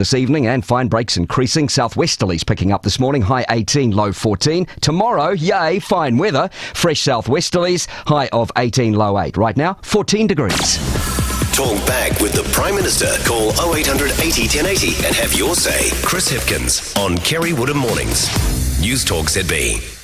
This evening, and fine breaks increasing. Southwesterlies picking up this morning, high 18, low 14. Tomorrow, yay, fine weather. Fresh southwesterlies, high of 18, low 8. Right now, 14 degrees. Talk back with the Prime Minister. Call 0800 80 1080 and have your say. Chris Hipkins on Kerre Woodham Mornings. Newstalk ZB.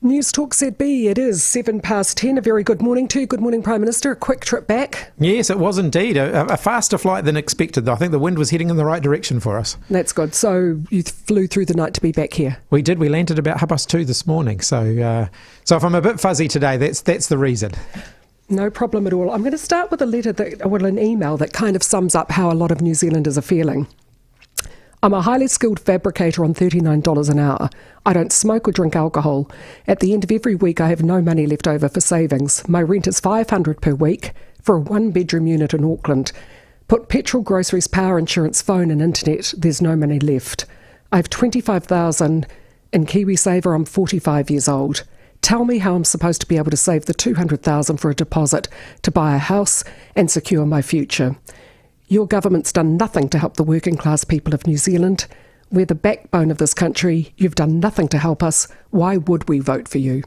Newstalk ZB, it is 10:07. A very good morning to you. Good morning, Prime Minister. A quick trip back. Yes, it was indeed. A faster flight than expected. I think the wind was heading in the right direction for us. That's good. So you flew through the night to be back here? We did. We landed about 2:30 this morning. So if I'm a bit fuzzy today, that's the reason. No problem at all. I'm going to start with an email that kind of sums up how a lot of New Zealanders are feeling. I'm a highly skilled fabricator on $39 an hour. I don't smoke or drink alcohol. At the end of every week, I have no money left over for savings. My rent is $500 per week for a one-bedroom unit in Auckland. Put petrol, groceries, power, insurance, phone and internet, there's no money left. I have $25,000 in KiwiSaver. I'm 45 years old. Tell me how I'm supposed to be able to save the $200,000 for a deposit to buy a house and secure my future. Your government's done nothing to help the working class people of New Zealand. We're the backbone of this country. You've done nothing to help us. Why would we vote for you?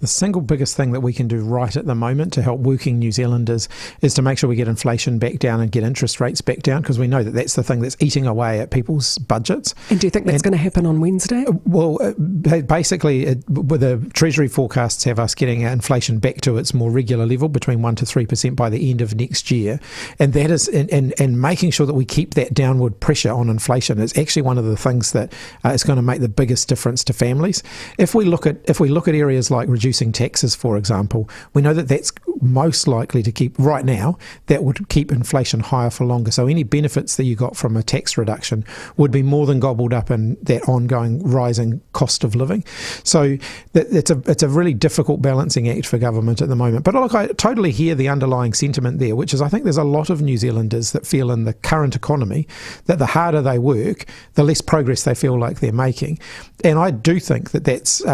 The single biggest thing that we can do right at the moment to help working New Zealanders is to make sure we get inflation back down and get interest rates back down, because we know that that's the thing that's eating away at people's budgets. And do you think that's going to happen on Wednesday? Well, basically, the Treasury forecasts have us getting inflation back to its more regular level, between 1% to 3% by the end of next year. And that is, and making sure that we keep that downward pressure on inflation is actually one of the things that is going to make the biggest difference to families. If we look at areas like reducing taxes, for example, we know that that's most likely to keep, right now, that would keep inflation higher for longer. So any benefits that you got from a tax reduction would be more than gobbled up in that ongoing rising cost of living. So it's a really difficult balancing act for government at the moment. But look, I totally hear the underlying sentiment there, which is I think there's a lot of New Zealanders that feel in the current economy that the harder they work, the less progress they feel like they're making. And I do think that's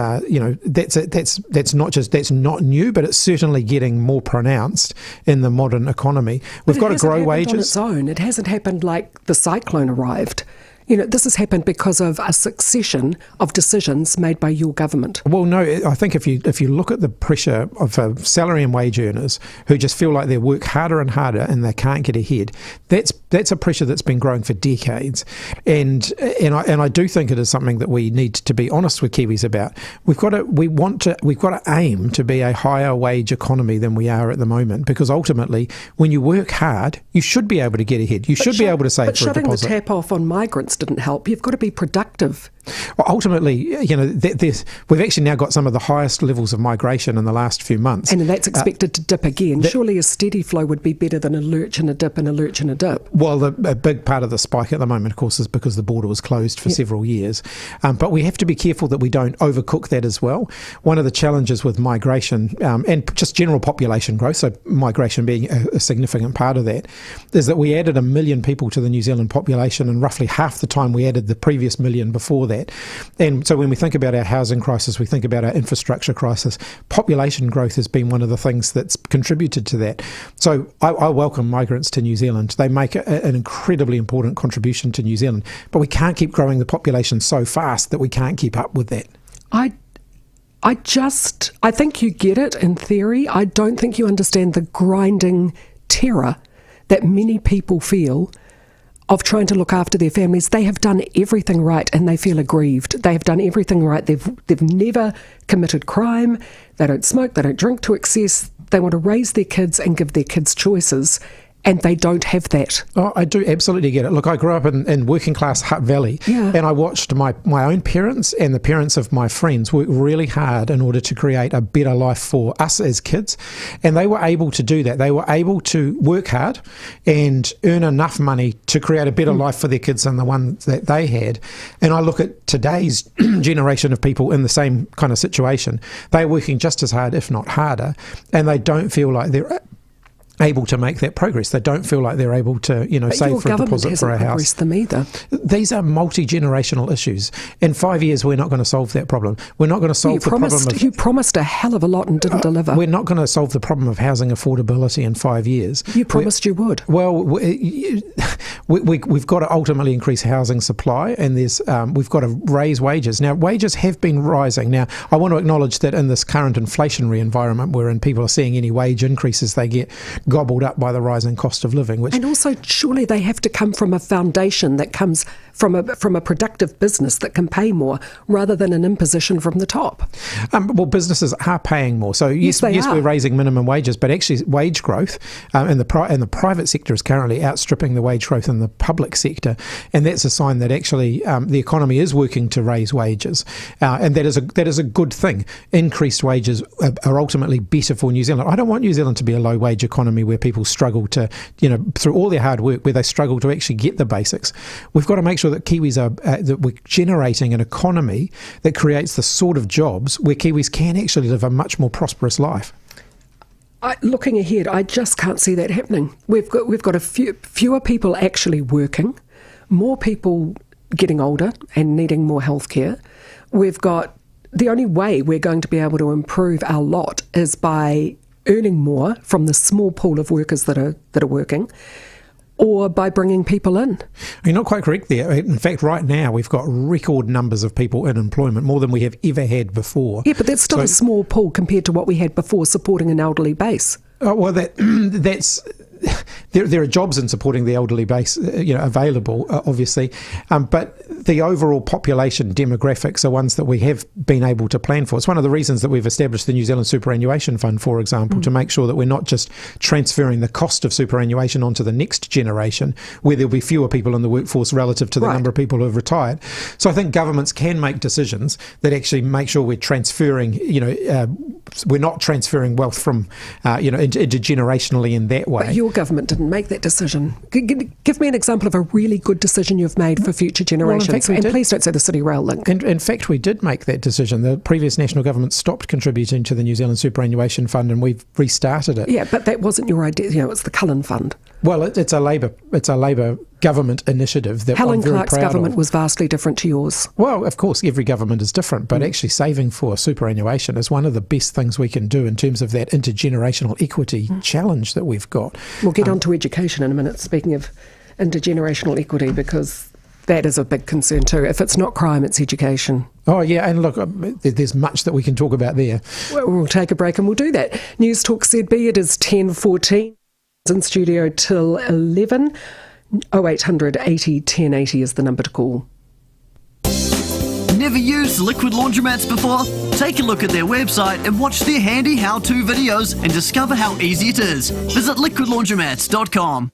not new, but it's certainly getting more pronounced in the modern economy. We've got to grow wages. On its own. It hasn't happened like the cyclone arrived. You know, this has happened because of a succession of decisions made by your government. Well, no, I think if you look at the pressure of salary and wage earners who just feel like they work harder and harder and they can't get ahead, that's a pressure that's been growing for decades. And I do think it is something that we need to be honest with Kiwis about. We've got to aim to be a higher wage economy than we are at the moment, because ultimately, when you work hard, you should be able to get ahead. You should be able to save for a deposit. But shutting the tap off on migrants didn't help. You've got to be productive. Well, ultimately, we've actually now got some of the highest levels of migration in the last few months. And that's expected to dip again. Surely a steady flow would be better than a lurch and a dip and a lurch and a dip. Well, a big part of the spike at the moment, of course, is because the border was closed for several years. But we have to be careful that we don't overcook that as well. One of the challenges with migration and just general population growth, so migration being a significant part of that, is that we added 1 million people to the New Zealand population in roughly half the time we added the previous million before that. And so when we think about our housing crisis, we think about our infrastructure crisis, population growth has been one of the things that's contributed to that. So I welcome migrants to New Zealand. They make an incredibly important contribution to New Zealand, but we can't keep growing the population so fast that we can't keep up with that. I think you get it in theory. I don't think you understand the grinding terror that many people feel of trying to look after their families. They have done everything right and they feel aggrieved. They have done everything right. They've never committed crime. They don't smoke. They don't drink to excess. They want to raise their kids and give their kids choices. And they don't have that. Oh, I do absolutely get it. Look, I grew up in working class Hutt Valley, and I watched my own parents and the parents of my friends work really hard in order to create a better life for us as kids. And they were able to do that. They were able to work hard and earn enough money to create a better life for their kids than the one that they had. And I look at today's generation of people in the same kind of situation. They're working just as hard, if not harder, and they don't feel like they're able to make that progress. They don't feel like they're able to, save for a deposit for a house. Them either. These are multi-generational issues. In 5 years, we're not going to solve that problem. We're not going to solve the problem of... You promised a hell of a lot and didn't deliver. We're not going to solve the problem of housing affordability in 5 years. You promised you would. Well, we've got to ultimately increase housing supply, and we've got to raise wages. Now, wages have been rising. Now, I want to acknowledge that in this current inflationary environment wherein people are seeing any wage increases, they get gobbled up by the rising cost of living. And also, surely they have to come from a foundation that comes from a productive business that can pay more, rather than an imposition from the top. Well, businesses are paying more. So yes, we're raising minimum wages, but actually wage growth in the private sector is currently outstripping the wage growth in the public sector, and that's a sign that actually the economy is working to raise wages, and that is a good thing. Increased wages are ultimately better for New Zealand. I don't want New Zealand to be a low wage economy where people struggle to, through all their hard work, where they struggle to actually get the basics. We've got to make sure that Kiwis that we're generating an economy that creates the sort of jobs where Kiwis can actually live a much more prosperous life. Looking ahead, I just can't see that happening. We've got fewer people actually working, more people getting older and needing more healthcare. We've got the only way we're going to be able to improve our lot is by earning more from the small pool of workers that are working, or by bringing people in. You're not quite correct there. In fact, right now we've got record numbers of people in employment, more than we have ever had before. Yeah, but that's still a small pool compared to what we had before supporting an elderly base. Well, that's... There are jobs in supporting the elderly base, available, obviously, but the overall population demographics are ones that we have been able to plan for. It's one of the reasons that we've established the New Zealand Superannuation Fund, for example, to make sure that we're not just transferring the cost of superannuation onto the next generation, where there'll be fewer people in the workforce relative to the number of people who have retired. So I think governments can make decisions that actually make sure we're transferring, we're not transferring wealth from, intergenerationally in that way. But your government didn't make that decision. Give me an example of a really good decision you've made for future generations. Well, in fact, please don't say the City Rail link. In fact, we did make that decision. The previous national government stopped contributing to the New Zealand Superannuation Fund, and we've restarted it. Yeah, but that wasn't your idea. It's the Cullen Fund. Well, it's a Labor government initiative that Helen I'm very Clark's proud government of. was vastly different to yours. Well, of course, every government is different, but actually saving for superannuation is one of the best things we can do in terms of that intergenerational equity challenge that we've got. We'll get on to education in a minute, speaking of intergenerational equity, because that is a big concern too. If it's not crime, it's education. Oh, yeah, and look, there's much that we can talk about there. Well, we'll take a break and we'll do that. Newstalk ZB, it is 10:14. In studio till 11. 0800 80 1080 is the number to call. Never used liquid laundromats before? Take a look at their website and watch their handy how-to videos and discover how easy it is. Visit liquidlaundromats.com.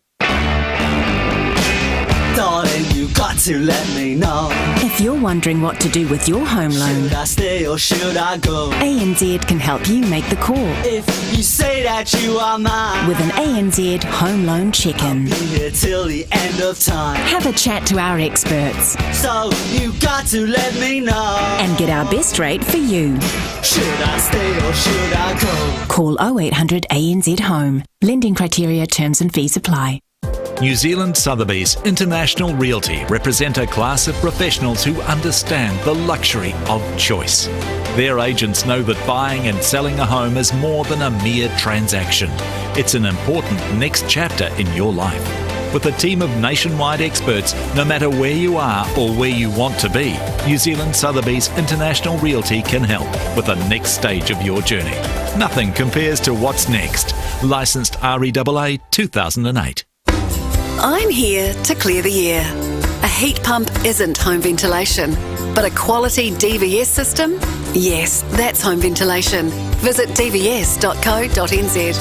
Darling, you got to let me know. If you're wondering what to do with your home loan, Should I stay or should I go? ANZ can help you make the call If you say that you are mine, with an ANZ home loan check-in. be here till the end of time. Have a chat to our experts So you got to let me know. and get our best rate for you. Should I stay or should I go? Call 0800 ANZ Home. Lending criteria, terms and fees apply. New Zealand Sotheby's International Realty represent a class of professionals who understand the luxury of choice. Their agents know that buying and selling a home is more than a mere transaction. It's an important next chapter in your life. With a team of nationwide experts, no matter where you are or where you want to be, New Zealand Sotheby's International Realty can help with the next stage of your journey. Nothing compares to what's next. Licensed REAA 2008. I'm here to clear the air. A heat pump isn't home ventilation, but a quality DVS system? Yes, that's home ventilation. Visit dvs.co.nz.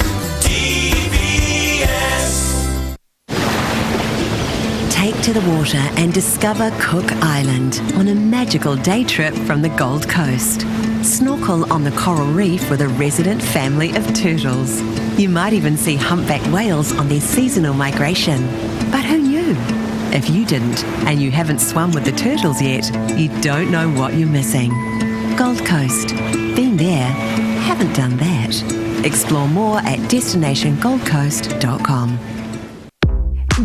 Take to the water and discover Cook Island on a magical day trip from the Gold Coast. Snorkel on the coral reef with a resident family of turtles. You might even see humpback whales on their seasonal migration. But who knew? If you didn't, and you haven't swum with the turtles yet, you don't know what you're missing. Gold Coast. Been there, haven't done that. Explore more at destinationgoldcoast.com.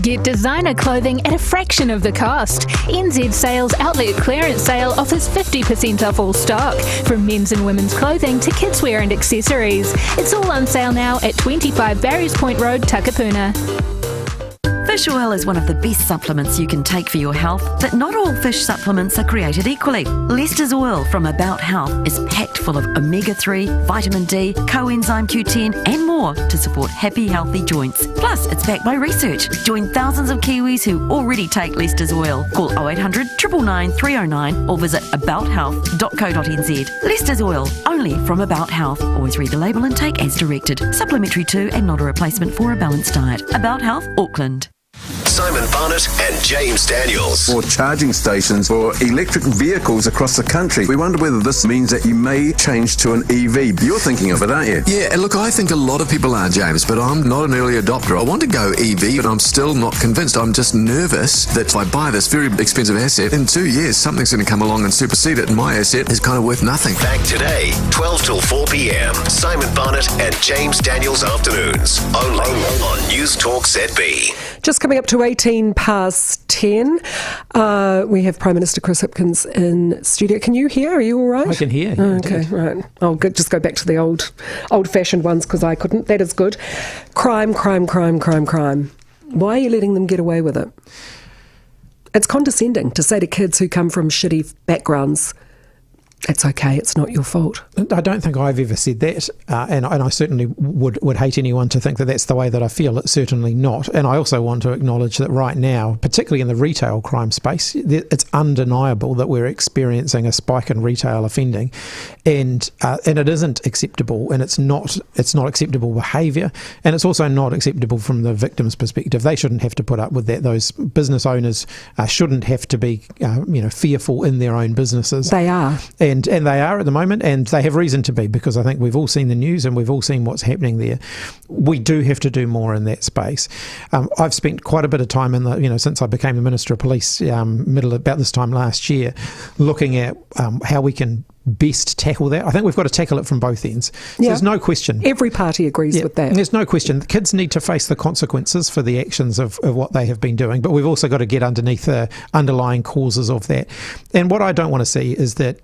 Get designer clothing at a fraction of the cost. NZ Sales Outlet Clearance Sale offers 50% off all stock, from men's and women's clothing to kidswear and accessories. It's all on sale now at 25 Barry's Point Road, Takapuna. Fish oil is one of the best supplements you can take for your health, but not all fish supplements are created equally. Leicester's Oil from About Health is packed full of omega-3, vitamin D, coenzyme Q10 and more to support happy, healthy joints. Plus, it's backed by research. Join thousands of Kiwis who already take Leicester's Oil. Call 0800 999 309 or visit abouthealth.co.nz. Leicester's Oil, only from About Health. Always read the label and take as directed. Supplementary to and not a replacement for a balanced diet. About Health, Auckland. Simon Barnett and James Daniels. For charging stations for electric vehicles across the country. We wonder whether this means that you may change to an EV. You're thinking of it, aren't you? Yeah, and look, I think a lot of people are, James, but I'm not an early adopter. I want to go EV, but I'm still not convinced. I'm just nervous that if I buy this very expensive asset, in 2 years, something's going to come along and supersede it, and my asset is kind of worth nothing. Back today, 12 till 4 p.m. Simon Barnett and James Daniels afternoons. Only on Newstalk ZB. Just coming up to 18 past 10. We have Prime Minister Chris Hipkins in studio. Can you hear? Are you all right? I can hear. Okay, right. I'll just go back to the old-fashioned ones because I couldn't. That is good. Crime. Why are you letting them get away with it? It's condescending to say to kids who come from shitty backgrounds, it's okay, it's not your fault. I don't think I've ever said that, and I certainly would hate anyone to think that that's the way that I feel. It's certainly not. And I also want to acknowledge that right now, particularly in the retail crime space, it's undeniable that we're experiencing a spike in retail offending, and it isn't acceptable, and it's not acceptable behaviour, and it's also not acceptable from the victim's perspective. They shouldn't have to put up with that. Those business owners shouldn't have to be fearful in their own businesses. They are. And they are at the moment, and they have reason to be, because I think we've all seen the news and we've all seen what's happening there. We do have to do more in that space. I've spent quite a bit of time since I became the Minister of Police, about this time last year, looking at how we can best tackle that. I think we've got to tackle it from both ends. So there's no question. Every party agrees with that. There's no question. The kids need to face the consequences for the actions of what they have been doing, but we've also got to get underneath the underlying causes of that. And what I don't want to see is that,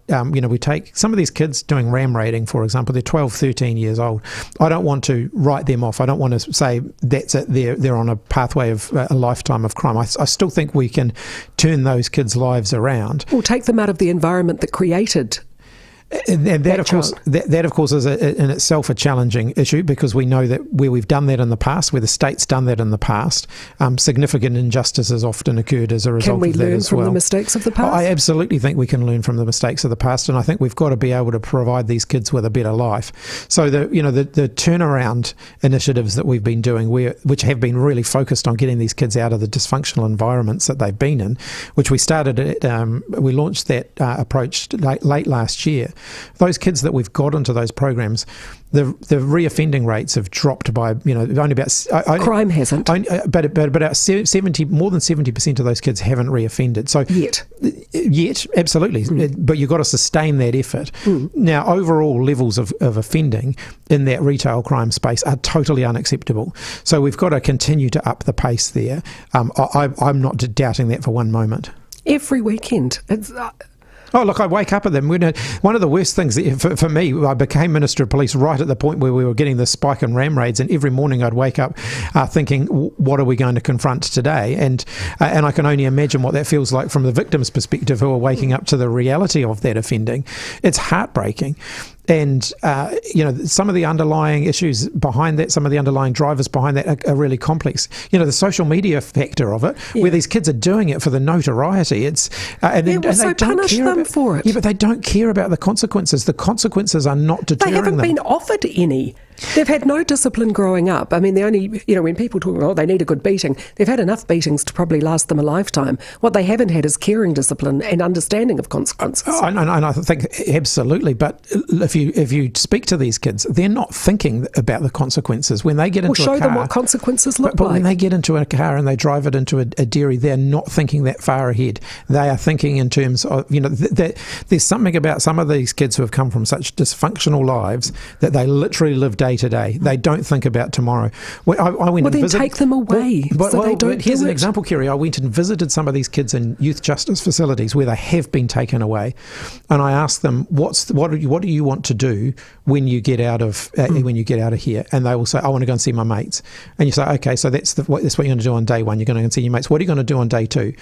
we take some of these kids doing ram raiding, for example, they're 12, 13 years old. I don't want to write them off. I don't want to say that's it, they're on a pathway of a lifetime of crime. I still think we can turn those kids' lives around. Or take them out of the environment that created. And that of course is in itself a challenging issue, because we know that where we've done that in the past, where the state's done that in the past, significant injustice has often occurred as a result of that as well. Can we learn from the mistakes of the past? I absolutely think we can learn from the mistakes of the past, and I think we've got to be able to provide these kids with a better life. So the turnaround initiatives that we've been doing, which have been really focused on getting these kids out of the dysfunctional environments that they've been in, which we launched that approach late last year. Those kids that we've got into those programs, the reoffending rates have dropped by only about crime hasn't, but about 70, more than 70% of those kids haven't reoffended. So yet, absolutely, but you've got to sustain that effort. Now, overall levels of offending in that retail crime space are totally unacceptable. So we've got to continue to up the pace there. I'm not doubting that for one moment. Every weekend, it's. Oh, look, I wake up at them. One of the worst things for me, I became Minister of Police right at the point where we were getting the spike in ram raids, and every morning I'd wake up thinking, what are we going to confront today? And I can only imagine what that feels like from the victim's perspective, who are waking up to the reality of that offending. It's heartbreaking. And, some of the underlying issues behind that, some of the underlying drivers behind that are really complex. The social media factor of it, where these kids are doing it for the notoriety. It's and they punish them for it. Yeah, but they don't care about the consequences. The consequences are not deterring them. They haven't been offered any. They've had no discipline growing up. I mean, the only, when people talk, they need a good beating, they've had enough beatings to probably last them a lifetime. What they haven't had is caring discipline and understanding of consequences. And I think absolutely. But if you speak to these kids, they're not thinking about the consequences. When they get into a car... show them what consequences look like. But when they get into a car and they drive it into a dairy, they're not thinking that far ahead. They are thinking in terms of, there's something about some of these kids who have come from such dysfunctional lives that they literally live day day to day. They don't think about tomorrow. I went and then take them away so they don't here's do an it. example, Kerre. I went and visited some of these kids in youth justice facilities where they have been taken away, and I asked them, what do you want to do when you get out of here? And they will say, I want to go and see my mates. And you say, okay, so that's what you're going to do on day one. You're going to go and see your mates. What are you going to do on day two?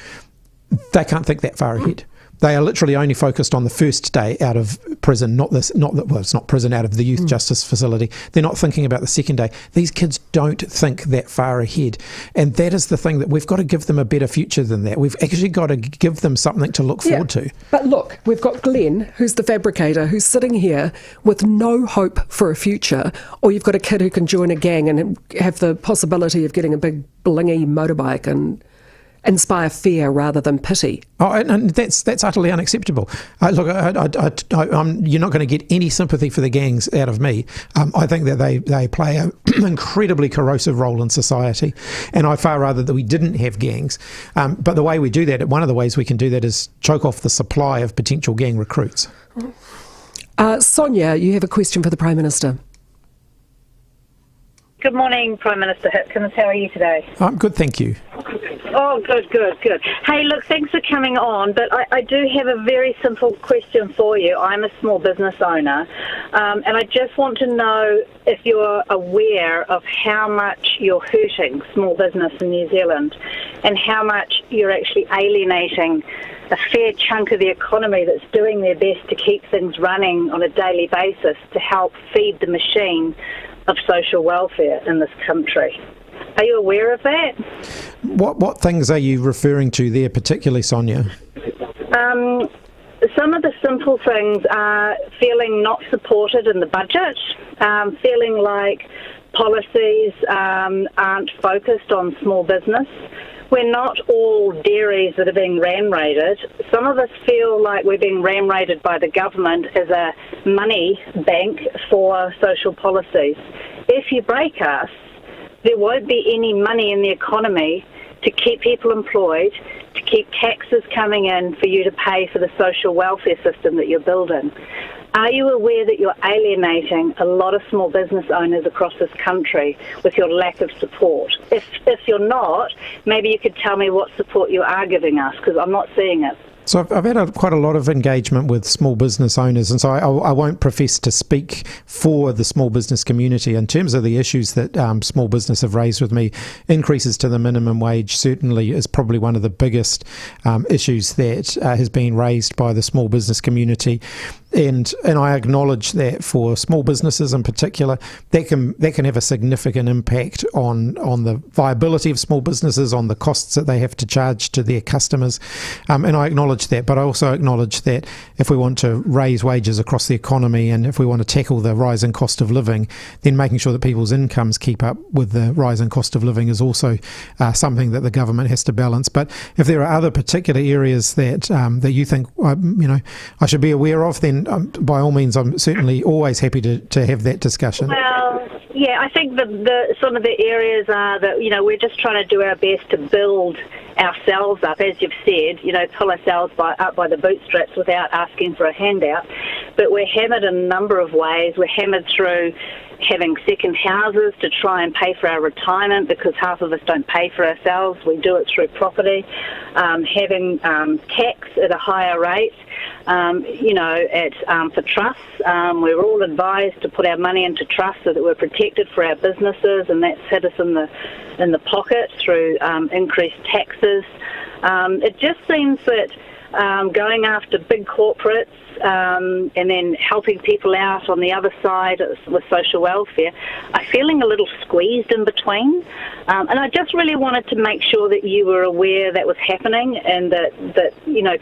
They can't think that far ahead. They are literally only focused on the first day out of prison, it's not prison, out of the youth justice facility. They're not thinking about the second day. These kids don't think that far ahead. And that is the thing, that we've got to give them a better future than that. We've actually got to give them something to look forward to. But look, we've got Glenn, who's the fabricator, who's sitting here with no hope for a future, or you've got a kid who can join a gang and have the possibility of getting a big blingy motorbike and inspire fear rather than pity. Oh, and that's utterly unacceptable. Look, you're not going to get any sympathy for the gangs out of me. I think that they play an incredibly corrosive role in society, and I'd far rather that we didn't have gangs. But the way we do that, one of the ways we can do that is choke off the supply of potential gang recruits. Sonia, you have a question for the Prime Minister. Good morning, Prime Minister Hipkins. How are you today? I'm good, thank you. Oh, good. Hey, look, thanks for coming on, but I do have a very simple question for you. I'm a small business owner, and I just want to know if you're aware of how much you're hurting small business in New Zealand and how much you're actually alienating a fair chunk of the economy that's doing their best to keep things running on a daily basis to help feed the machine of social welfare in this country. Are you aware of that? What things are you referring to there particularly, Sonia? Some of the simple things are feeling not supported in the budget, feeling like policies aren't focused on small business. We're not all dairies that are being ram-raided. Some of us feel like we're being ram-raided by the government as a money bank for social policies. If you break us, there won't be any money in the economy to keep people employed, to keep taxes coming in for you to pay for the social welfare system that you're building. Are you aware that you're alienating a lot of small business owners across this country with your lack of support? If you're not, maybe you could tell me what support you are giving us, because I'm not seeing it. So I've had quite a lot of engagement with small business owners, and so I won't profess to speak for the small business community. In terms of the issues that small business have raised with me, increases to the minimum wage certainly is probably one of the biggest issues that has been raised by the small business community. And I acknowledge that for small businesses in particular, that can have a significant impact on the viability of small businesses, on the costs that they have to charge to their customers. And I acknowledge that, but I also acknowledge that if we want to raise wages across the economy and if we want to tackle the rising cost of living, then making sure that people's incomes keep up with the rising cost of living is also something that the government has to balance. But if there are other particular areas that you think I should be aware of, then by all means, I'm certainly always happy to have that discussion. Well, yeah, I think some of the areas are that, we're just trying to do our best to build ourselves up, as you've said, pull ourselves up by the bootstraps without asking for a handout. But we're hammered in a number of ways. We're hammered through having second houses to try and pay for our retirement, because half of us don't pay for ourselves. We do it through property. Having tax at a higher rate, for trusts. We're all advised to put our money into trusts so that we're protected for our businesses, and that's hit us in the pocket through increased taxes. It just seems that going after big corporates and then helping people out on the other side with social welfare are feeling a little squeezed in between. And I just really wanted to make sure that you were aware that was happening, and that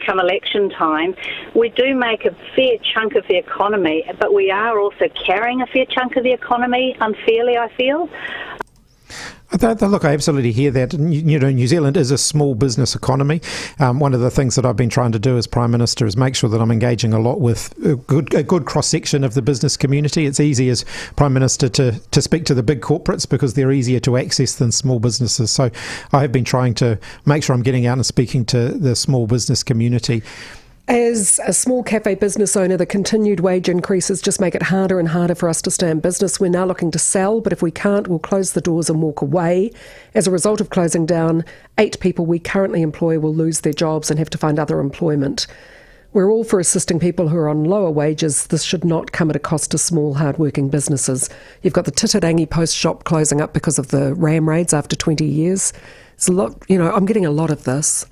come election time, we do make a fair chunk of the economy, but we are also carrying a fair chunk of the economy unfairly, I feel. Look, I absolutely hear that. New Zealand is a small business economy. One of the things that I've been trying to do as Prime Minister is make sure that I'm engaging a lot with a good cross-section of the business community. It's easy as Prime Minister to speak to the big corporates because they're easier to access than small businesses. So I have been trying to make sure I'm getting out and speaking to the small business community. As a small cafe business owner, the continued wage increases just make it harder and harder for us to stay in business. We're now looking to sell, but if we can't, we'll close the doors and walk away. As a result of closing down, 8 people we currently employ will lose their jobs and have to find other employment. We're all for assisting people who are on lower wages. This should not come at a cost to small, hard-working businesses. You've got the Titirangi Post shop closing up because of the ram raids after 20 years. It's a lot, I'm getting a lot of this.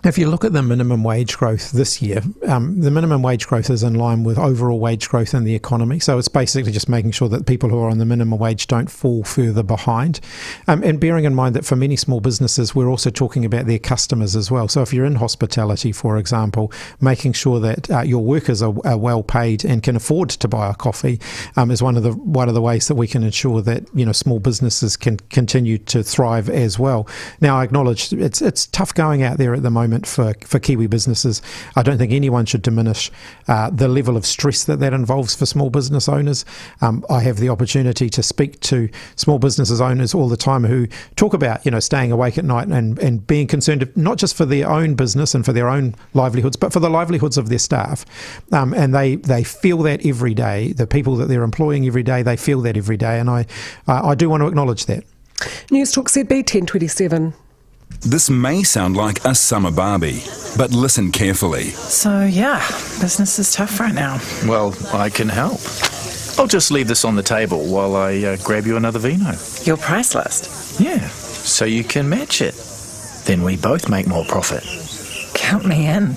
If you look at the minimum wage growth this year, the minimum wage growth is in line with overall wage growth in the economy. So it's basically just making sure that people who are on the minimum wage don't fall further behind. And bearing in mind that for many small businesses, we're also talking about their customers as well. So if you're in hospitality, for example, making sure that your workers are well paid and can afford to buy a coffee is one of the ways that we can ensure that small businesses can continue to thrive as well. Now, I acknowledge it's tough going out there at the moment for Kiwi businesses. I don't think anyone should diminish the level of stress that involves for small business owners. I have the opportunity to speak to small businesses owners all the time who talk about staying awake at night and being concerned not just for their own business and for their own livelihoods, but for the livelihoods of their staff. And they feel that every day. The people that they're employing every day, they feel that every day. And I do want to acknowledge that. Newstalk ZB 1027. This may sound like a summer Barbie, but listen carefully. So, yeah, business is tough right now. Well, I can help. I'll just leave this on the table while I grab you another vino. Your price list? Yeah, so you can match it. Then we both make more profit. Count me in.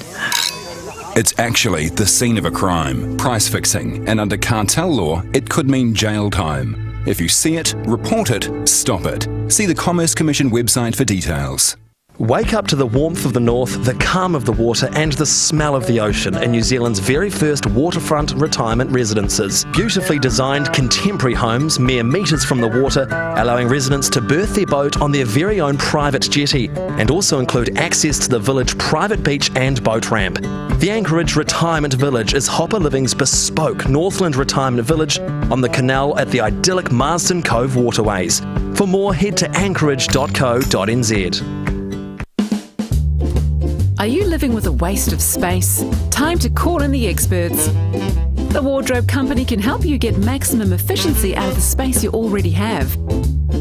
It's actually the scene of a crime, price fixing, and under cartel law, it could mean jail time. If you see it, report it, stop it. See the Commerce Commission website for details. Wake up to the warmth of the north, the calm of the water and the smell of the ocean in New Zealand's very first waterfront retirement residences. Beautifully designed contemporary homes, mere metres from the water, allowing residents to berth their boat on their very own private jetty, and also include access to the village private beach and boat ramp. The Anchorage Retirement Village is Hopper Living's bespoke Northland Retirement Village on the canal at the idyllic Marsden Cove waterways. For more, head to anchorage.co.nz. Are you living with a waste of space? Time to call in the experts. The Wardrobe Company can help you get maximum efficiency out of the space you already have.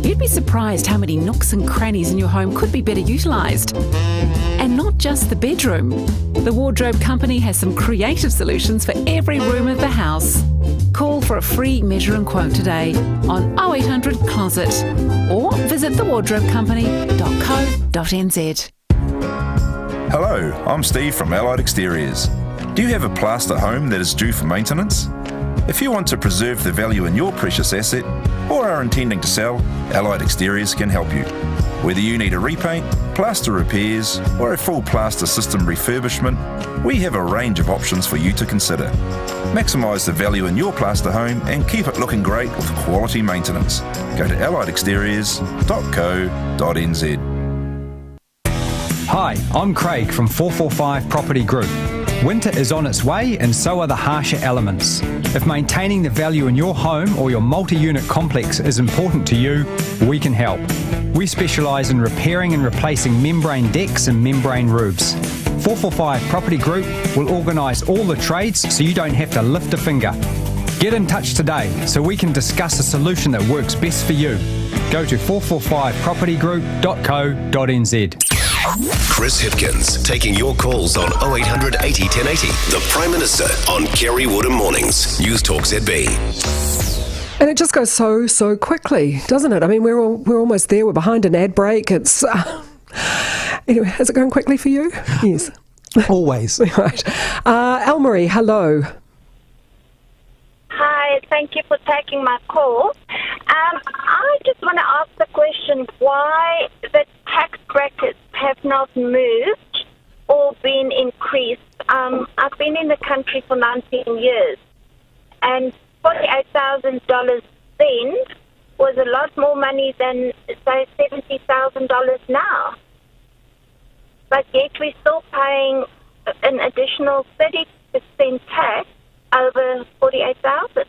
You'd be surprised how many nooks and crannies in your home could be better utilised. And not just the bedroom. The Wardrobe Company has some creative solutions for every room of the house. Call for a free measure and quote today on 0800 Closet or visit thewardrobecompany.co.nz. Hello, I'm Steve from Allied Exteriors. Do you have a plaster home that is due for maintenance? If you want to preserve the value in your precious asset or are intending to sell, Allied Exteriors can help you. Whether you need a repaint, plaster repairs or a full plaster system refurbishment, we have a range of options for you to consider. Maximise the value in your plaster home and keep it looking great with quality maintenance. Go to alliedexteriors.co.nz. Hi, I'm Craig from 445 Property Group. Winter is on its way and so are the harsher elements. If maintaining the value in your home or your multi-unit complex is important to you, we can help. We specialise in repairing and replacing membrane decks and membrane roofs. 445 Property Group will organise all the trades so you don't have to lift a finger. Get in touch today so we can discuss a solution that works best for you. Go to 445propertygroup.co.nz. Chris Hipkins taking your calls on 0800 80 1080. The Prime Minister on Kerre Woodham Mornings. Newstalk ZB. And it just goes so quickly, doesn't it? I mean, we're almost there. We're behind an ad break. It's anyway. Has it gone quickly for you? Yes, always. Right. Elmarie, hello. Hi, thank you for taking my call. I just want to ask the question why the tax brackets have not moved or been increased. I've been in the country for 19 years, and $48,000 then was a lot more money than, say, $70,000 now. But yet we're still paying an additional 30% tax over $48,000.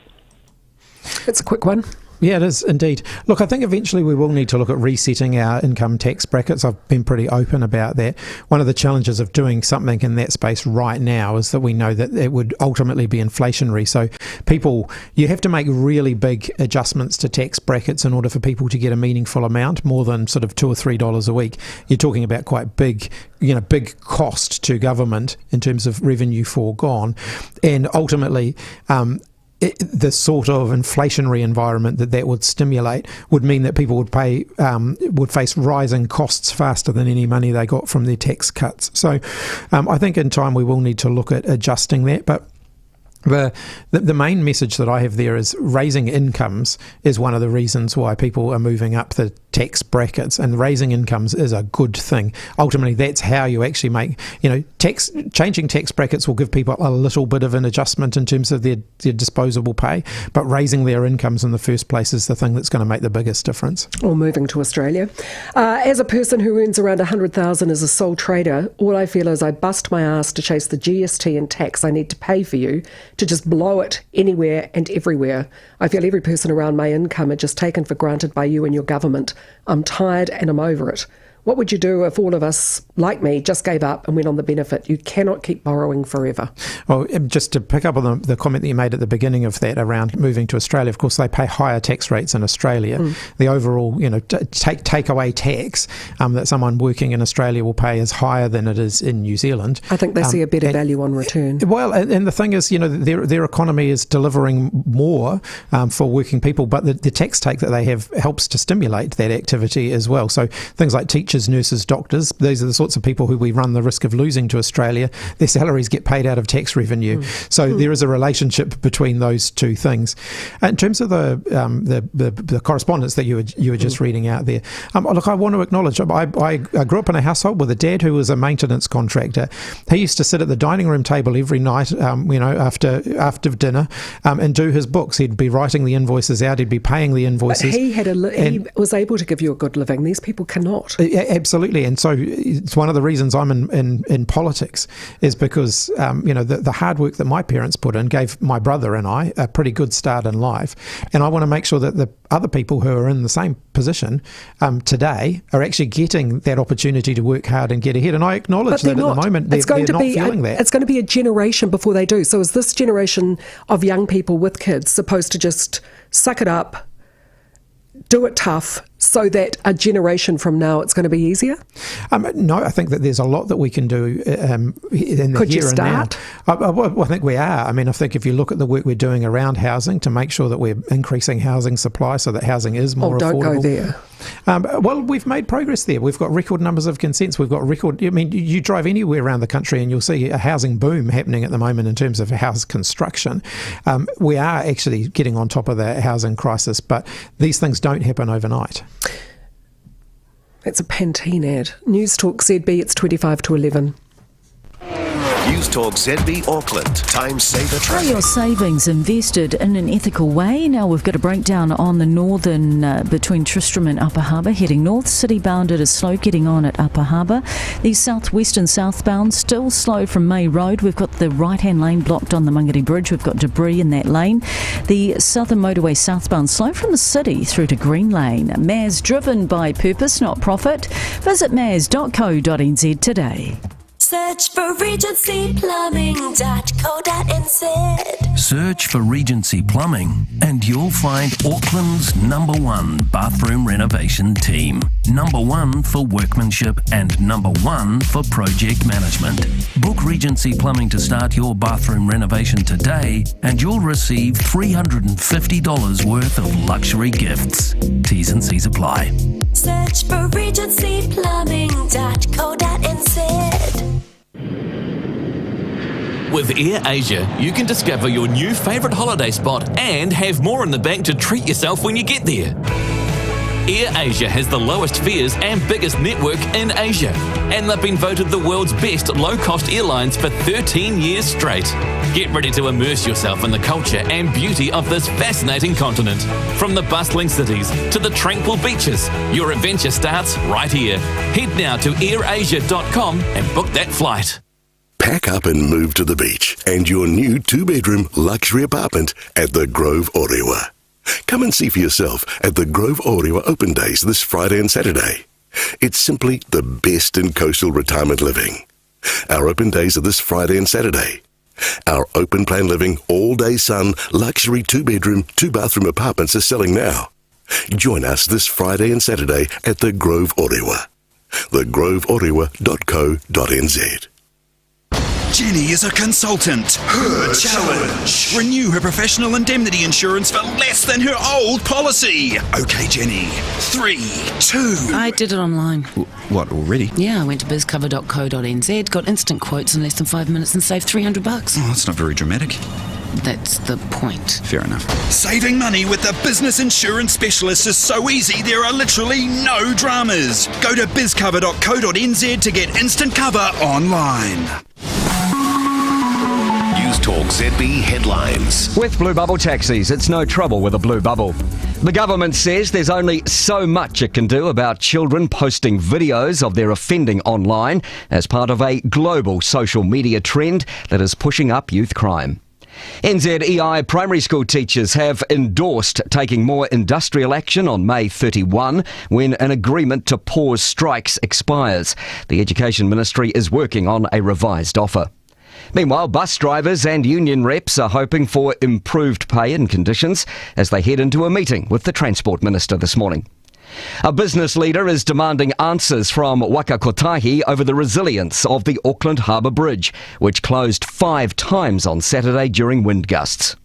It's a quick one. Yeah, it is indeed. Look, I think eventually we will need to look at resetting our income tax brackets. I've been pretty open about that. One of the challenges of doing something in that space right now is that we know that it would ultimately be inflationary. So you have to make really big adjustments to tax brackets in order for people to get a meaningful amount, more than sort of $2 or $3 a week. You're talking about quite big cost to government in terms of revenue foregone, and ultimately the sort of inflationary environment that would stimulate would mean that people would face rising costs faster than any money they got from their tax cuts. So I think in time we will need to look at adjusting that, but the main message that I have there is raising incomes is one of the reasons why people are moving up the tax brackets, and raising incomes is a good thing. Ultimately, that's how you actually make, changing tax brackets will give people a little bit of an adjustment in terms of their disposable pay, but raising their incomes in the first place is the thing that's going to make the biggest difference. Or moving to Australia. As a person who earns around $100,000 as a sole trader, all I feel is I bust my ass to chase the GST and tax I need to pay for you, to just blow it anywhere and everywhere. I feel every person around my income are just taken for granted by you and your government. I'm tired and I'm over it. What would you do if all of us, like me, just gave up and went on the benefit? You cannot keep borrowing forever. Well, just to pick up on the comment that you made at the beginning of that around moving to Australia, of course, they pay higher tax rates in Australia. The overall, takeaway tax that someone working in Australia will pay is higher than it is in New Zealand. I think they see a better value on return. Well, and the thing is, their economy is delivering more for working people, but the tax take that they have helps to stimulate that activity as well. So things like teachers, nurses, doctors, these are the sorts of people who we run the risk of losing to Australia. Their salaries get paid out of tax revenue. So there is a relationship between those two things. In terms of the correspondence that you were just reading out there, look, I want to acknowledge, I grew up in a household with a dad who was a maintenance contractor. He used to sit at the dining room table every night, after dinner, and do his books. He'd be writing the invoices out. He'd be paying the invoices. But he was able to give you a good living. These people cannot. Absolutely, and so it's one of the reasons I'm in politics is because the hard work that my parents put in gave my brother and I a pretty good start in life, and I want to make sure that the other people who are in the same position today are actually getting that opportunity to work hard and get ahead. And I acknowledge that at the moment they're not feeling that. It's going to be a generation before they do. So is this generation of young people with kids supposed to just suck it up, do it tough, so that a generation from now it's going to be easier? No, I think that there's a lot that we can do in the Could here you start? and now. I think we are. I think if you look at the work we're doing around housing to make sure that we're increasing housing supply so that housing is more affordable. Don't go there. Well, we've made progress there. We've got record numbers of consents. We've got you drive anywhere around the country and you'll see a housing boom happening at the moment in terms of house construction. We are actually getting on top of the housing crisis, but these things don't happen overnight. That's a Pantene ad. Newstalk ZB, it's 25 to 11. Newstalk ZB Auckland. Time saver Are traffic. your savings invested in an ethical way? Now we've got a breakdown on the northern between Tristram and Upper Harbour. Heading north, city bound it is slow getting on at Upper Harbour. The southwest and southbound still slow from May Road. We've got the right-hand lane blocked on the Mangere Bridge. We've got debris in that lane. The southern motorway southbound slow from the city through to Green Lane. MAS driven by purpose, not profit. Visit mas.co.nz today. Search for regencyplumbing.co.nz. Search for Regency Plumbing and you'll find Auckland's #1 bathroom renovation team. #1 for workmanship and #1 for project management. Book Regency Plumbing to start your bathroom renovation today and you'll receive $350 worth of luxury gifts. T's and C's apply. Search for regencyplumbing.co.nz. With AirAsia, you can discover your new favourite holiday spot and have more in the bank to treat yourself when you get there. AirAsia has the lowest fares and biggest network in Asia, and they've been voted the world's best low-cost airlines for 13 years straight. Get ready to immerse yourself in the culture and beauty of this fascinating continent. From the bustling cities to the tranquil beaches, your adventure starts right here. Head now to airasia.com and book that flight. Pack up and move to the beach and your new 2-bedroom luxury apartment at the Grove Orewa. Come and see for yourself at the Grove Orewa Open Days this Friday and Saturday. It's simply the best in coastal retirement living. Our open days are this Friday and Saturday. Our open plan living, all-day sun, luxury 2-bedroom, 2-bathroom apartments are selling now. Join us this Friday and Saturday at the Grove Orewa. thegroveorewa.co.nz. Jenny is a consultant. Her challenge. Renew her professional indemnity insurance for less than her old policy. Okay, Jenny. 3, 2... I did it online. What, already? Yeah, I went to bizcover.co.nz, got instant quotes in less than 5 minutes and saved $300. Oh, that's not very dramatic. That's the point. Fair enough. Saving money with the business insurance specialist is so easy, there are literally no dramas. Go to bizcover.co.nz to get instant cover online. Newstalk ZB headlines. With Blue Bubble taxis, it's no trouble with a blue bubble. The government says there's only so much it can do about children posting videos of their offending online as part of a global social media trend that is pushing up youth crime. NZEI primary school teachers have endorsed taking more industrial action on May 31 when an agreement to pause strikes expires. The Education Ministry is working on a revised offer. Meanwhile, bus drivers and union reps are hoping for improved pay and conditions as they head into a meeting with the Transport Minister this morning. A business leader is demanding answers from Waka Kotahi over the resilience of the Auckland Harbour Bridge, which closed 5 times on Saturday during wind gusts.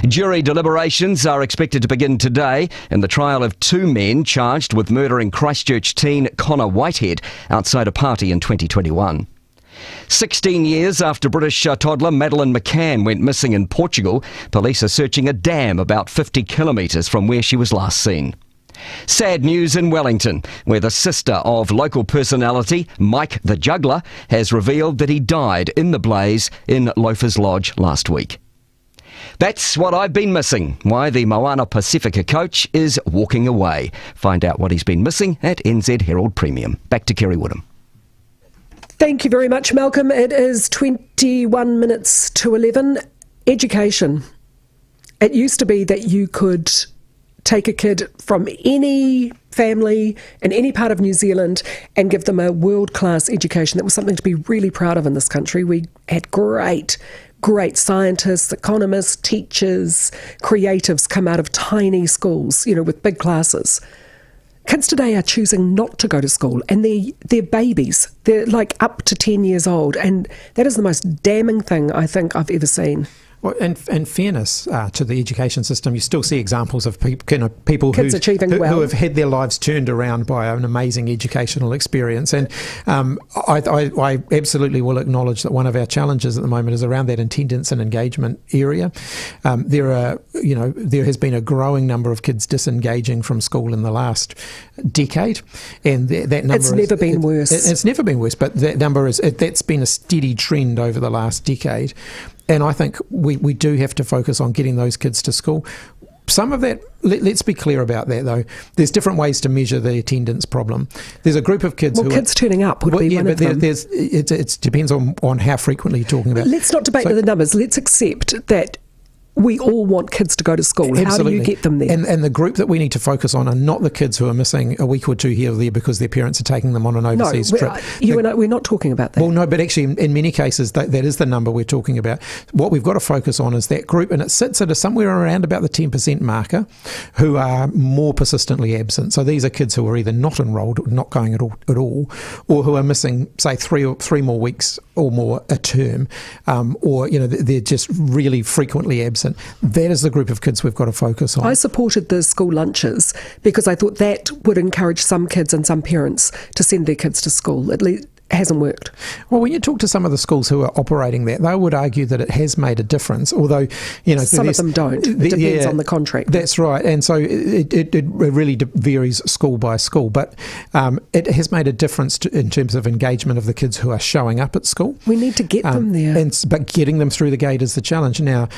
Jury deliberations are expected to begin today in the trial of 2 men charged with murdering Christchurch teen Connor Whitehead outside a party in 2021. 16 years after British toddler Madeleine McCann went missing in Portugal, police are searching a dam about 50 kilometres from where she was last seen. Sad news in Wellington, where the sister of local personality Mike the Juggler has revealed that he died in the blaze in Loafers Lodge last week. That's what I've been missing, why the Moana Pacifica coach is walking away. Find out what he's been missing at NZ Herald Premium. Back to Kerre Woodham. Thank you very much, Malcolm. It is 21 minutes to 11. Education. It used to be that you could take a kid from any family in any part of New Zealand and give them a world-class education. That was something to be really proud of in this country. We had great scientists, economists, teachers, creatives come out of tiny schools, with big classes. Kids today are choosing not to go to school, and they're babies. They're like up to 10 years old, and that is the most damning thing I think I've ever seen. Well, and fairness to the education system, you still see examples of people Kids achieving well, who have had their lives turned around by an amazing educational experience. And I absolutely will acknowledge that one of our challenges at the moment is around that attendance and engagement area. There has been a growing number of kids disengaging from school in the last decade, and that number it's never been worse. It's never been worse, but that number that's been a steady trend over the last decade. And I think we do have to focus on getting those kids to school. Some of that, let's be clear about that though. There's different ways to measure the attendance problem. There's a group of kids kids turning up would be one of them. It depends on how frequently you're talking about. Let's not debate the numbers. Let's accept that we all want kids to go to school. Absolutely. How do you get them there? And the group that we need to focus on are not the kids who are missing a week or two here or there because their parents are taking them on an overseas trip. We're not talking about that. Well, no, but actually in many cases that is the number we're talking about. What we've got to focus on is that group, and it sits at somewhere around about the 10% marker, who are more persistently absent. So these are kids who are either not enrolled, or not going at all, or who are missing, say, three more weeks or more a term, or they're just really frequently absent. That is the group of kids we've got to focus on. I supported the school lunches because I thought that would encourage some kids and some parents to send their kids to school. At least hasn't worked. Well, when you talk to some of the schools who are operating that, they would argue that it has made a difference, although, some of them don't. It depends on the contract. That's right. And so it really varies school by school, but it has made a difference in terms of engagement of the kids who are showing up at school. We need to get them there. But getting them through the gate is the challenge. Now,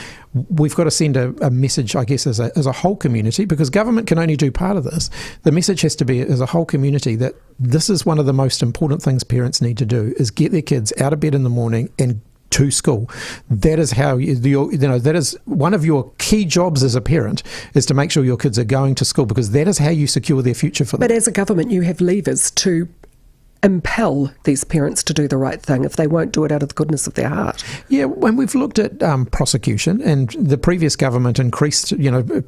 we've got to send a message, I guess, as a whole community, because government can only do part of this. The message has to be as a whole community that this is one of the most important things parents need to do, is get their kids out of bed in the morning and to school. That is how that is one of your key jobs as a parent, is to make sure your kids are going to school, because that is how you secure their future for them. But as a government, you have levers to impel these parents to do the right thing if they won't do it out of the goodness of their heart. Yeah, when we've looked at prosecution, and the previous government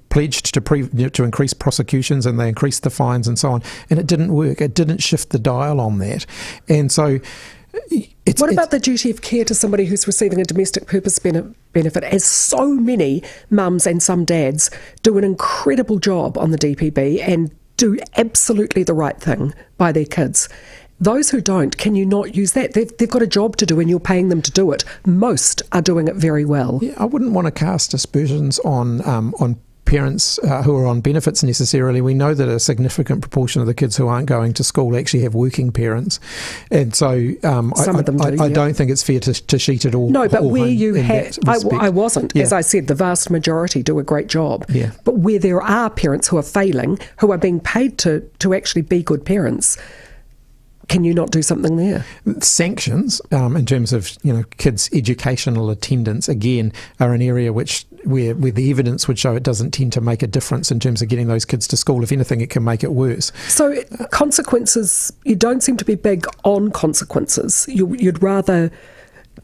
pledged to increase prosecutions, and they increased the fines and so on, and it didn't work. It didn't shift the dial on that. And so what about the duty of care to somebody who's receiving a domestic purpose benefit, as so many mums and some dads do an incredible job on the DPB and do absolutely the right thing by their kids? Those who don't, can you not use that? They've got a job to do and you're paying them to do it. Most are doing it very well. Yeah, I wouldn't want to cast aspersions on parents who are on benefits necessarily. We know that a significant proportion of the kids who aren't going to school actually have working parents. And so some of them do, I don't think it's fair to sheet it all. No, but all where you have, I wasn't, yeah. As I said, the vast majority do a great job. Yeah. But where there are parents who are failing, who are being paid to actually be good parents, can you not do something there? Sanctions, in terms of kids' educational attendance, again, are an area where the evidence would show it doesn't tend to make a difference in terms of getting those kids to school. If anything, it can make it worse. So consequences, you don't seem to be big on consequences. You'd rather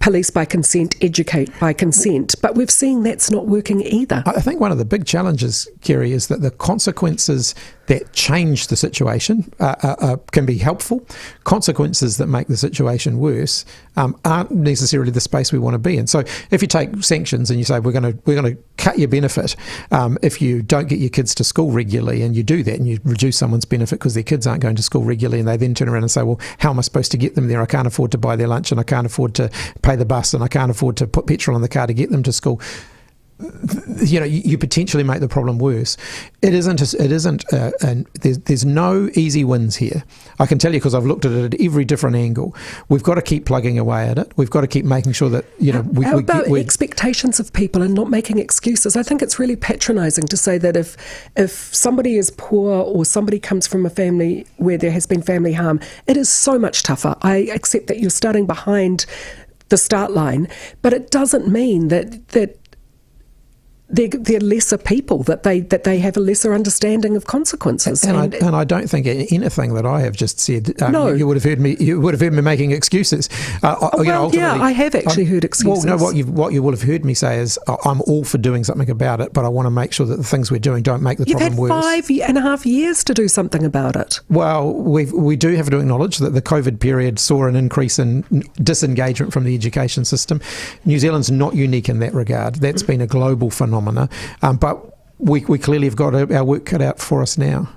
police by consent, educate by consent, but we've seen that's not working either. I think one of the big challenges, Kerre, is that the consequences that change the situation can be helpful. Consequences that make the situation worse aren't necessarily the space we want to be in. So if you take sanctions and you say we're going to cut your benefit if you don't get your kids to school regularly, and you do that and you reduce someone's benefit because their kids aren't going to school regularly, and they then turn around and say, well, how am I supposed to get them there? I can't afford to buy their lunch, and I can't afford to pay the bus, and I can't afford to put petrol in the car to get them to school. You potentially make the problem worse. There's no easy wins here. I can tell you, because I've looked at it at every different angle. We've got to keep plugging away at it. We've got to keep making sure that How about expectations of people and not making excuses? I think it's really patronising to say that if somebody is poor or somebody comes from a family where there has been family harm, it is so much tougher. I accept that you're starting behind the start line, but it doesn't mean that they're lesser people, that they have a lesser understanding of consequences. And I don't think anything that I have just said. No, you would have heard me making excuses. I have actually heard excuses. Well, no, what you will have heard me say is I'm all for doing something about it, but I want to make sure that the things we're doing don't make the problem worse. You've had 5.5 years to do something about it. Well, we do have to acknowledge that the COVID period saw an increase in disengagement from the education system. New Zealand's not unique in that regard. That's been a global phenomenon. But we clearly have got our work cut out for us now.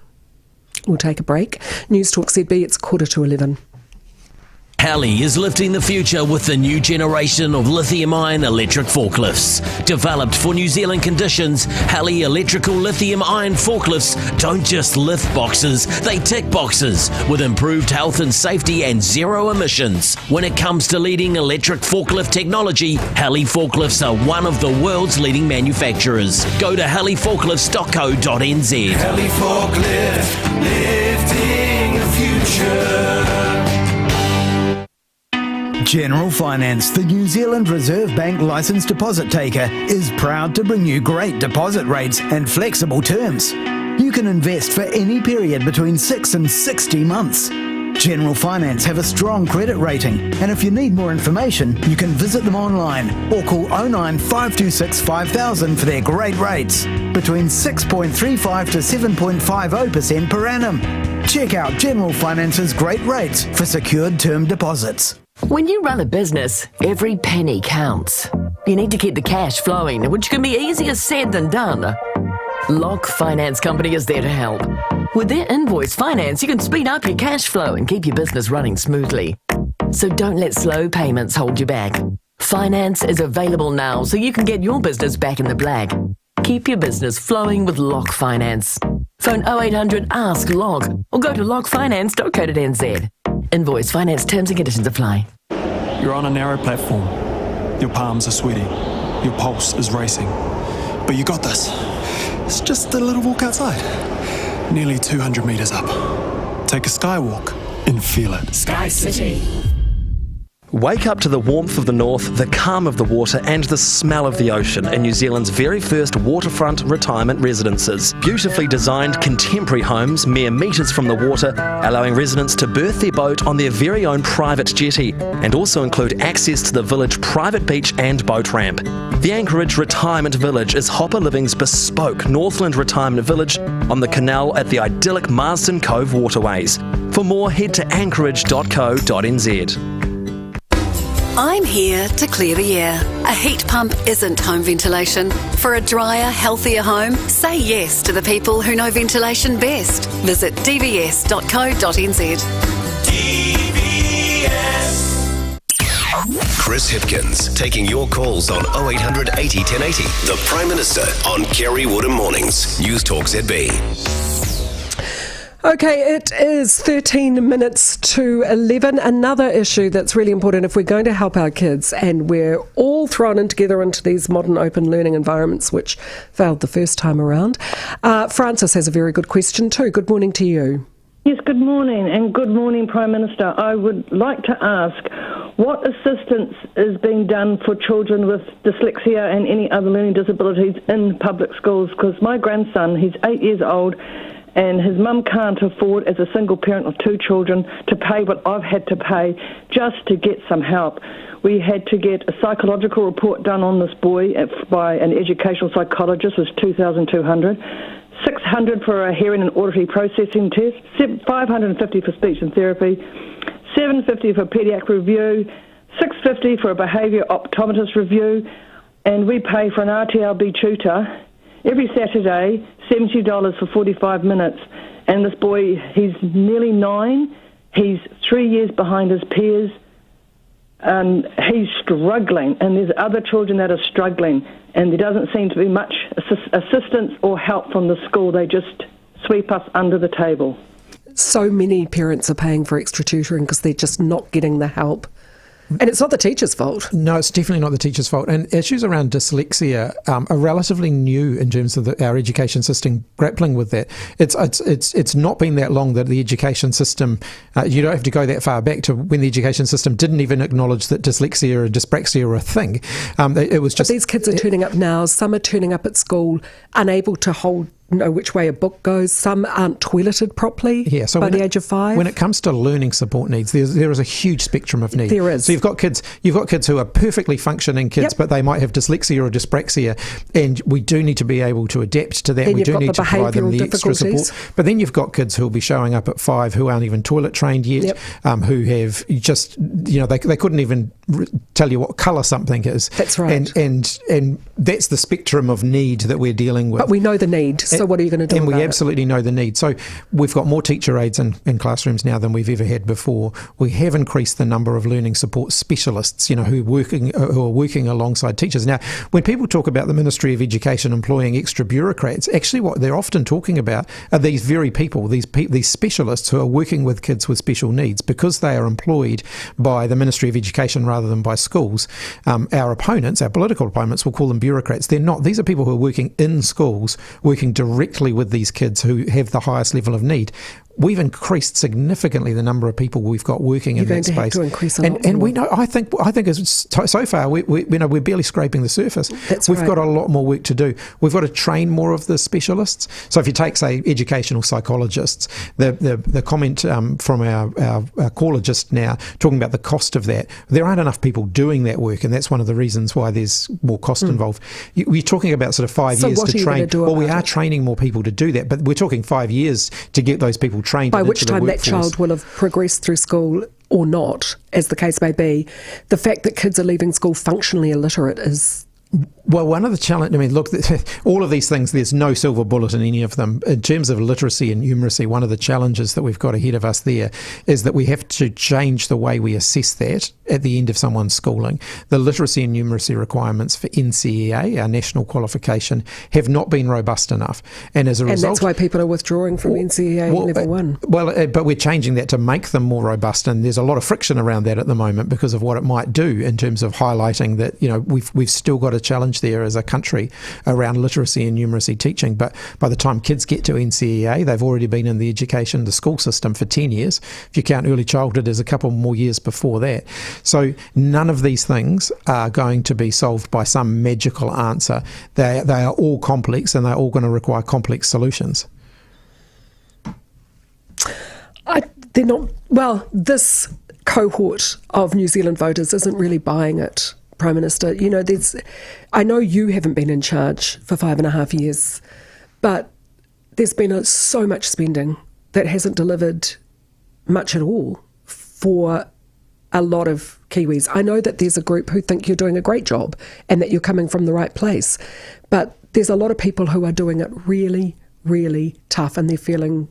We'll take a break. Newstalk ZB, it's 11:15. Hallie is lifting the future with the new generation of lithium-ion electric forklifts. Developed for New Zealand conditions, Hallie electrical lithium-ion forklifts don't just lift boxes, they tick boxes with improved health and safety and zero emissions. When it comes to leading electric forklift technology, Hallie forklifts are one of the world's leading manufacturers. Go to hallieforklifts.co.nz. Hallie forklift, lifting the future. General Finance, the New Zealand Reserve Bank licensed deposit taker, is proud to bring you great deposit rates and flexible terms. You can invest for any period between 6 and 60 months. General Finance have a strong credit rating, and if you need more information, you can visit them online or call 09 526 5000 for their great rates, between 6.35 to 7.50% per annum. Check out General Finance's great rates for secured term deposits. When you run a business, every penny counts. You need to keep the cash flowing, which can be easier said than done. Lock Finance Company is there to help. With their invoice finance, you can speed up your cash flow and keep your business running smoothly. So don't let slow payments hold you back. Finance is available now, so you can get your business back in the black. Keep your business flowing with Lock Finance. Phone 0800 ASK LOG or go to lockfinance.co.nz. Invoice finance terms and conditions apply. You're on a narrow platform. Your palms are sweaty. Your pulse is racing. But you got this. It's just a little walk outside. Nearly 200 metres up. Take a skywalk and feel it. Sky City. Wake up to the warmth of the north, the calm of the water and the smell of the ocean in New Zealand's very first waterfront retirement residences. Beautifully designed contemporary homes mere metres from the water, allowing residents to berth their boat on their very own private jetty, and also include access to the village private beach and boat ramp. The Anchorage Retirement Village is Hopper Living's bespoke Northland Retirement Village on the canal at the idyllic Marsden Cove waterways. For more, head to anchorage.co.nz. I'm here to clear the air. A heat pump isn't home ventilation. For a drier, healthier home, say yes to the people who know ventilation best. Visit dvs.co.nz. Chris Hipkins taking your calls on 0800 80 1080. The Prime Minister on Kerre Woodham Mornings. Newstalk ZB. Okay, it is 13 minutes to 11. Another issue that's really important if we're going to help our kids, and we're all thrown in together into these modern open learning environments, which failed the first time around. Francis has a very good question too. Good morning to you. Yes, good morning, and good morning, Prime Minister. I would like to ask, what assistance is being done for children with dyslexia and any other learning disabilities in public schools? Because my grandson, he's 8 years old, and his mum can't afford, as a single parent of 2 children, to pay what I've had to pay just to get some help. We had to get a psychological report done on this boy by an educational psychologist. It was $2,200. $600 for a hearing and auditory processing test, $550 for speech and therapy, $750 for a paediatric review, $650 for a behaviour optometrist review, and we pay for an RTLB tutor every Saturday, $70 for 45 minutes. And this boy, he's nearly 9, he's 3 years behind his peers, and he's struggling, and there's other children that are struggling, and there doesn't seem to be much assistance or help from the school. They just sweep us under the table. So many parents are paying for extra tutoring because they're just not getting the help. And it's not the teacher's fault. No, it's definitely not the teacher's fault. And issues around dyslexia are relatively new in terms of our education system grappling with that. It's not been that long that the education system, you don't have to go that far back to when the education system didn't even acknowledge that dyslexia and dyspraxia are a thing. It was just... But these kids are turning up now. Some are turning up at school unable to know which way a book goes. Some aren't toileted properly by the age of 5. When it comes to learning support needs, there is a huge spectrum of needs. There is. So you've got kids who are perfectly functioning kids, but they might have dyslexia or dyspraxia, and we do need to be able to adapt to that. Then we do need to provide them the extra difficulties. support. But then you've got kids who will be showing up at 5 who aren't even toilet trained yet, who have just, they couldn't even tell you what colour something is. That's right. And that's the spectrum of need that we're dealing with. But we know the need, so what are you going to do about it? We absolutely know the need. So we've got more teacher aides in classrooms now than we've ever had before. We have increased the number of learning support specialists, who are working alongside teachers. Now, when people talk about the Ministry of Education employing extra bureaucrats, actually what they're often talking about are these very people, these specialists who are working with kids with special needs, because they are employed by the Ministry of Education rather than by schools. Our political opponents will call them bureaucrats. They're not. These are people who are working in schools, working directly with these kids who have the highest level of need. We've increased significantly the number of people we've got working in that space. You're going to have to increase a lot and more. we know. I think so far we're barely scraping the surface. We've got a lot more work to do. We've got to train more of the specialists. So if you take, say, educational psychologists, the comment from our caller just now talking about the cost of that, there aren't enough people doing that work, and that's one of the reasons why there's more cost involved. We're talking about sort of 5 years to train. Well, we are training more people to do that, but we're talking 5 years to get those people trained. By which time that child will have progressed through school or not, as the case may be. The fact that kids are leaving school functionally illiterate is... Well, one of the challenges, look, all of these things, there's no silver bullet in any of them. In terms of literacy and numeracy, one of the challenges that we've got ahead of us there is that we have to change the way we assess that at the end of someone's schooling. The literacy and numeracy requirements for NCEA, our national qualification, have not been robust enough. And as a result... And that's why people are withdrawing from NCEA level 1. But we're changing that to make them more robust, and there's a lot of friction around that at the moment because of what it might do in terms of highlighting that, we've still got to a challenge there as a country around literacy and numeracy teaching. But by the time kids get to NCEA, they've already been in the school system for 10 years. If you count early childhood as a couple more years before that. So none of these things are going to be solved by some magical answer. They are all complex, and they're all going to require complex solutions. They're not. Well, this cohort of New Zealand voters isn't really buying it, Prime Minister. You know, I know you haven't been in charge for 5.5 years, but there's been so much spending that hasn't delivered much at all for a lot of Kiwis. I know that there's a group who think you're doing a great job and that you're coming from the right place, but there's a lot of people who are doing it really, really tough, and they're feeling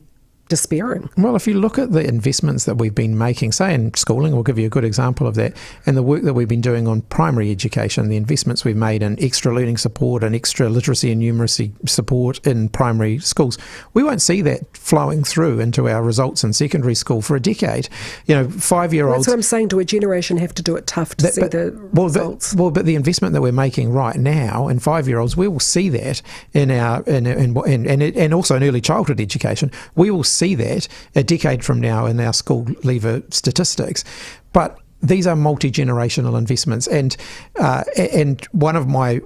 despairing. Well, if you look at the investments that we've been making, say in schooling, we'll give you a good example of that, and the work that we've been doing on primary education, the investments we've made in extra learning support and extra literacy and numeracy support in primary schools, we won't see that flowing through into our results in secondary school for a decade. You know, 5-year-olds... That's what I'm saying. Do a generation have to do it tough to see the results? But the investment that we're making right now in 5-year-olds, we will see that in our and also in early childhood education. We will see that a decade from now in our school leaver statistics. But these are multi-generational investments, and one of my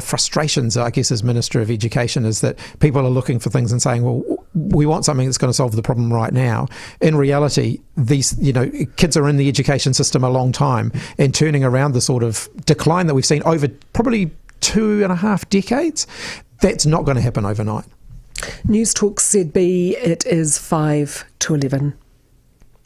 frustrations, I guess, as Minister of Education, is that people are looking for things and saying, well, we want something that's going to solve the problem right now. In reality, these, kids are in the education system a long time, and turning around the sort of decline that we've seen over probably 2.5 decades, that's not going to happen overnight. Newstalk ZB, it is 5 to 11.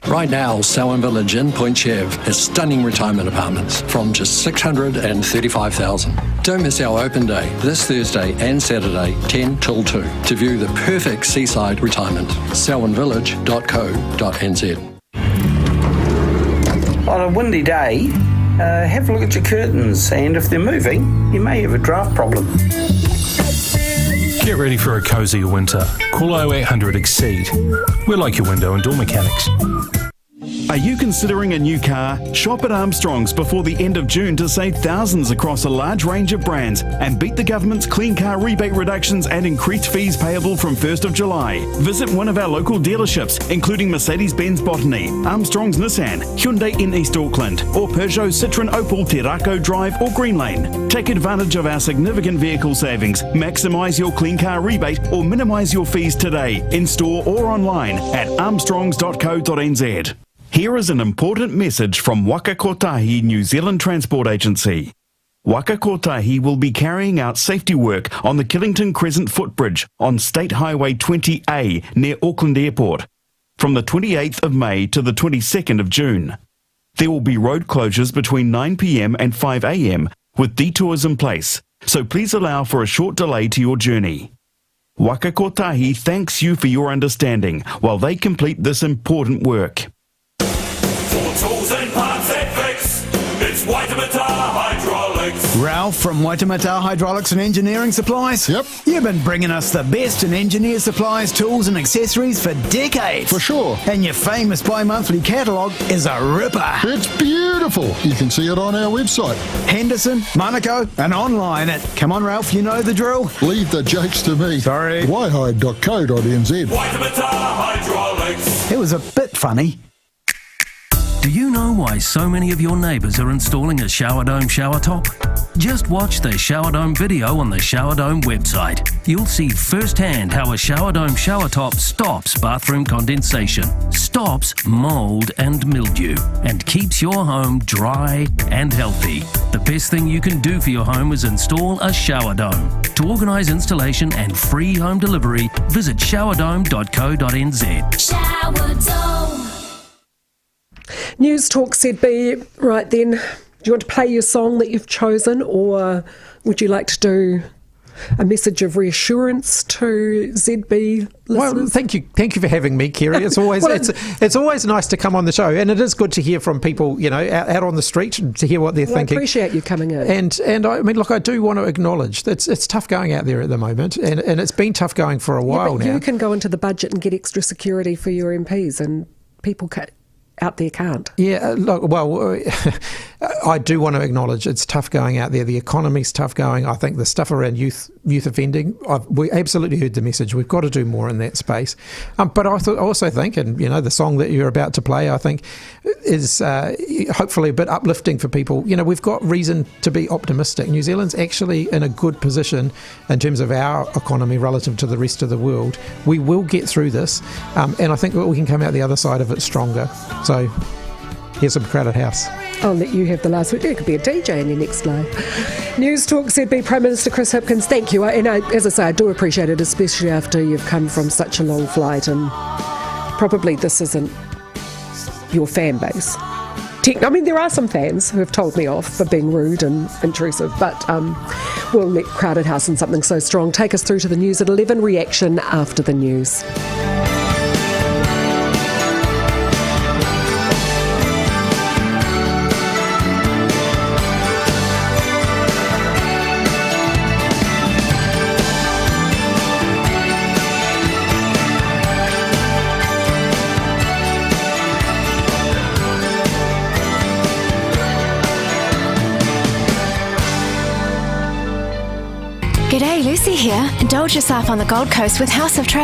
Right now, Selwyn Village in Point Chev has stunning retirement apartments from just $635,000. Don't miss our open day this Thursday and Saturday, 10 till 2, to view the perfect seaside retirement. selwynvillage.co.nz. On a windy day, have a look at your curtains, and if they're moving, you may have a draft problem. Get ready for a cosier winter. Call 0800 EXCEED. We're like your window and door mechanics. Are you considering a new car? Shop at Armstrong's before the end of June to save thousands across a large range of brands and beat the government's clean car rebate reductions and increased fees payable from 1st of July. Visit one of our local dealerships, including Mercedes-Benz Botany, Armstrong's Nissan, Hyundai in East Auckland, or Peugeot Citroen Opel Te Rako Drive or Green Lane. Take advantage of our significant vehicle savings, maximise your clean car rebate or minimise your fees today, in store or online at armstrongs.co.nz. Here is an important message from Waka Kotahi New Zealand Transport Agency. Waka Kotahi will be carrying out safety work on the Killington Crescent footbridge on State Highway 20A near Auckland Airport from the 28th of May to the 22nd of June. There will be road closures between 9 p.m. and 5 a.m. with detours in place, so please allow for a short delay to your journey. Waka Kotahi thanks you for your understanding while they complete this important work. For tools and parts that fix, it's Waitemata Hydraulics. Ralph from Waitemata Hydraulics and Engineering Supplies. Yep. You've been bringing us the best in engineer supplies, tools and accessories for decades. For sure. And your famous bi-monthly catalogue is a ripper. It's beautiful. You can see it on our website. Henderson, Monaco, and online at, come on Ralph, you know the drill. Leave the jokes to me. Sorry. Whitehyde.co.nz. Waitemata Hydraulics. It was a bit funny. Do you know why so many of your neighbours are installing a shower dome shower top? Just watch the shower dome video on the Shower Dome website. You'll see firsthand how a shower dome shower top stops bathroom condensation, stops mould and mildew, and keeps your home dry and healthy. The best thing you can do for your home is install a shower dome. To organise installation and free home delivery, visit showerdome.co.nz. Shower Dome. Newstalk ZB, right then. Do you want to play your song that you've chosen, or would you like to do a message of reassurance to ZB listeners? Well, thank you for having me, Kerre. It's always it's always nice to come on the show, and it is good to hear from people, out on the street to hear what they're thinking. I appreciate you coming in. And I mean, look, I do want to acknowledge that it's tough going out there at the moment, and it's been tough going for a while now. You can go into the budget and get extra security for your MPs, and people out there can't. Yeah, look, well, I do want to acknowledge it's tough going out there. The economy's tough going. I think the stuff around youth offending, we absolutely heard the message. We've got to do more in that space. But I also think, and the song that you're about to play, I think is hopefully a bit uplifting for people. We've got reason to be optimistic. New Zealand's actually in a good position in terms of our economy relative to the rest of the world. We will get through this, and I think we can come out the other side of it stronger. So here's some Crowded House. I'll let you have the last word. You could be a DJ in your next live. Newstalk ZB Prime Minister Chris Hipkins, thank you. And as I say, I do appreciate it, especially after you've come from such a long flight, and probably this isn't your fan base. I mean, there are some fans who have told me off for being rude and intrusive, but we'll let Crowded House and Something So Strong take us through to the news at 11, reaction after the news. G'day, Lucy here. Indulge yourself on the Gold Coast with House of Travel.